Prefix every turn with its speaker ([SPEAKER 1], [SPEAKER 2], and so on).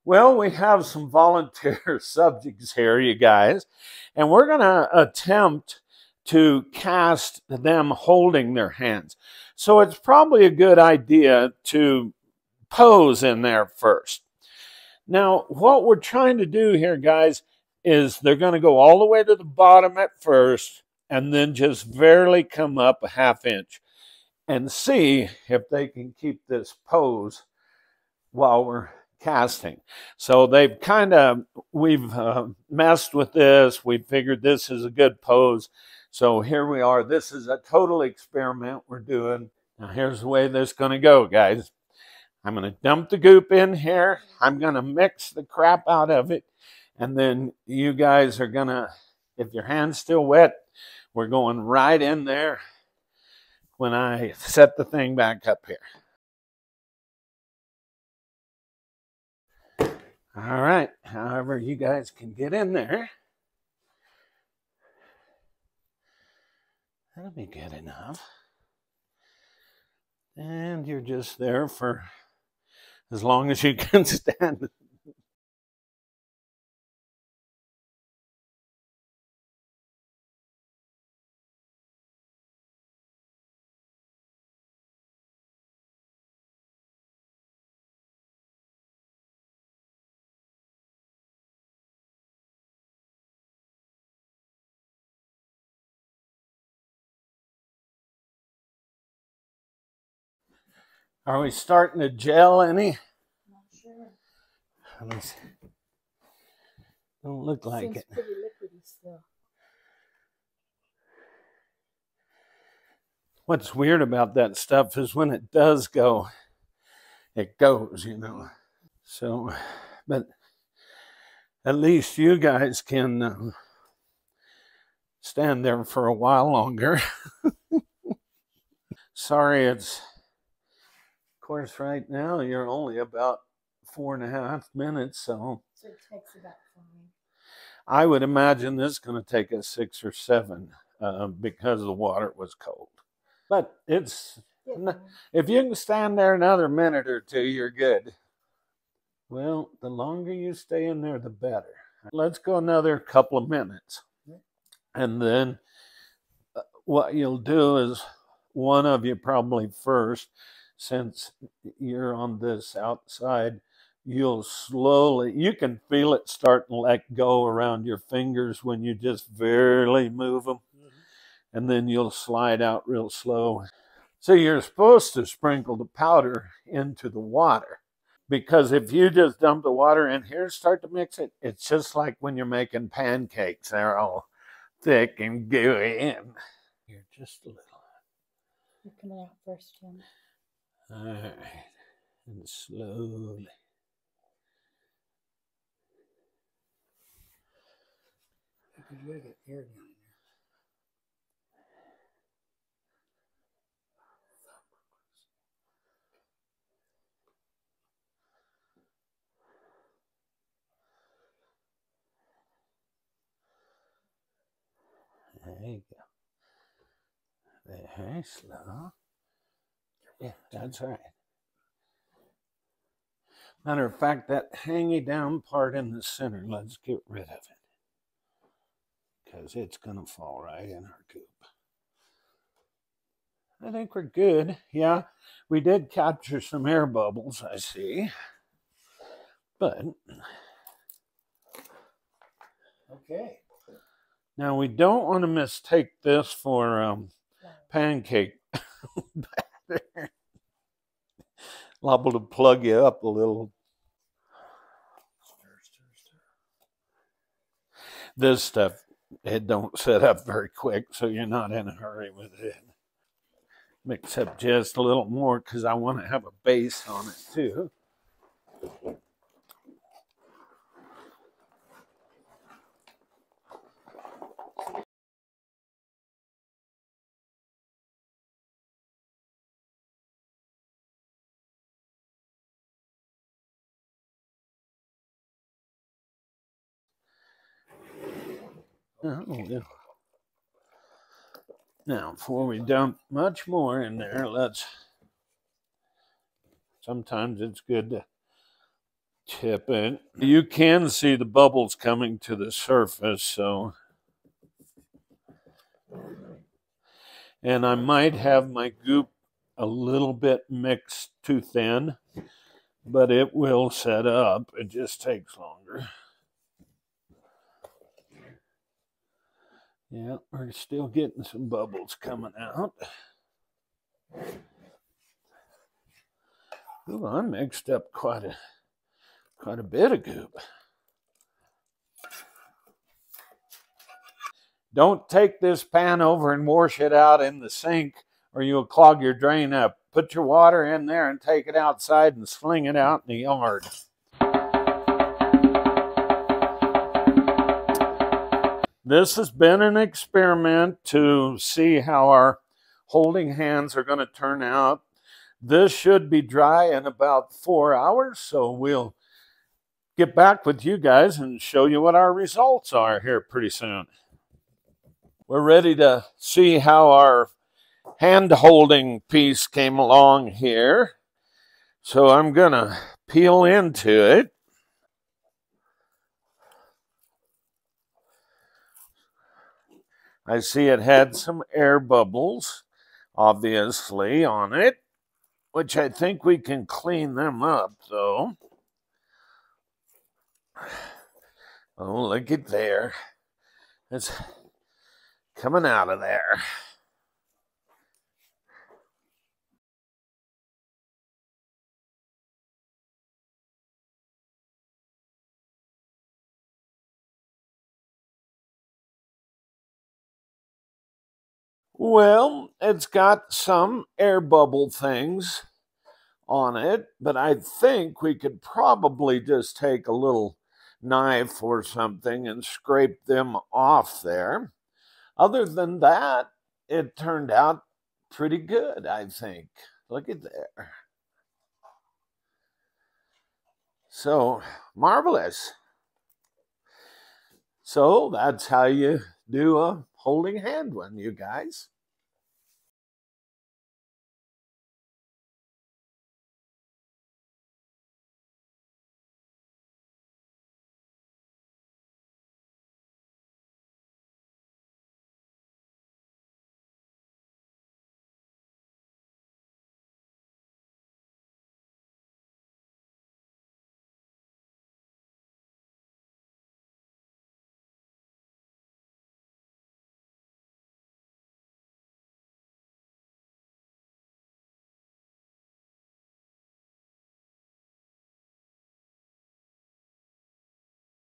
[SPEAKER 1] Well, we have some volunteer subjects here, you guys, and we're going to attempt to cast them holding their hands. So it's probably a good idea to pose in there first. Now, what we're trying to do here, guys, is they're going to go all the way to the bottom at first and then just barely come up a ½ inch and see if they can keep this pose while we're casting. So they've we've messed with this. We figured this is a good pose. So here we are. This is a total experiment we're doing. Now here's the way this is going to go, guys. I'm going to dump the goop in here. I'm going to mix the crap out of it. And then you guys are going to, if your hand's still wet, we're going right in there when I set the thing back up here. All right, however you guys can get in there. That'll be good enough. And you're just there for as long as you can stand. Are we starting to gel any?
[SPEAKER 2] Not sure.
[SPEAKER 1] Let me see. Don't look like
[SPEAKER 2] Seems
[SPEAKER 1] it.
[SPEAKER 2] pretty liquidy still.
[SPEAKER 1] What's weird about that stuff is when it does go, it goes, you know. So, but at least you guys can stand there for a while longer. Sorry, it's, of course, right now you're only about 4.5 minutes, so
[SPEAKER 2] it takes about 5.
[SPEAKER 1] I would imagine this is going to take us 6 or 7 because the water was cold. But it's, if you can stand there another minute or 2, you're good. Well, the longer you stay in there, the better. Let's go another couple of minutes. And then what you'll do is, one of you probably first, since you're on this outside, you'll slowly, you can feel it start to let go around your fingers when you just barely move them. And then you'll slide out real slow. So you're supposed to sprinkle the powder into the water, because if you just dump the water in here, start to mix it, it's just like when you're making pancakes. They're all thick and gooey in. Here, just a little.
[SPEAKER 2] You're coming out first, Tim.
[SPEAKER 1] All right, and slowly.
[SPEAKER 3] Because you gotta get air down in
[SPEAKER 1] there. There you go. Very slow. Yeah, that's right. Matter of fact, that hangy down part in the center, let's get rid of it, because it's going to fall right in our coop. I think we're good. Yeah, we did capture some air bubbles, I see. But,
[SPEAKER 3] Okay.
[SPEAKER 1] now we don't want to mistake this for pancake batter. Liable to plug you up a little.
[SPEAKER 3] Stir, stir, stir.
[SPEAKER 1] This stuff, it don't set up very quick, so you're not in a hurry with it. Mix up just a little more because I want to have a base on it too. Oh, now, before we dump much more in there, sometimes it's good tip it. You can see the bubbles coming to the surface, so. And I might have my goop a little bit mixed too thin, but it will set up. It just takes longer. Yeah, we're still getting some bubbles coming out. Ooh, I mixed up quite a bit of goop. Don't take this pan over and wash it out in the sink or you'll clog your drain up. Put your water in there and take it outside and sling it out in the yard. This has been an experiment to see how our holding hands are going to turn out. This should be dry in about 4 hours, so we'll get back with you guys and show you what our results are here pretty soon. We're ready to see how our hand-holding piece came along here. So I'm going to peel into it. I see it had some air bubbles, obviously, on it, which I think we can clean them up, though. Oh, look at there. It's coming out of there. Well, it's got some air bubble things on it, but I think we could probably just take a little knife or something and scrape them off there. Other than that, it turned out pretty good, I think. Look at there. So, marvelous. So that's how you do a holding hand one, you guys.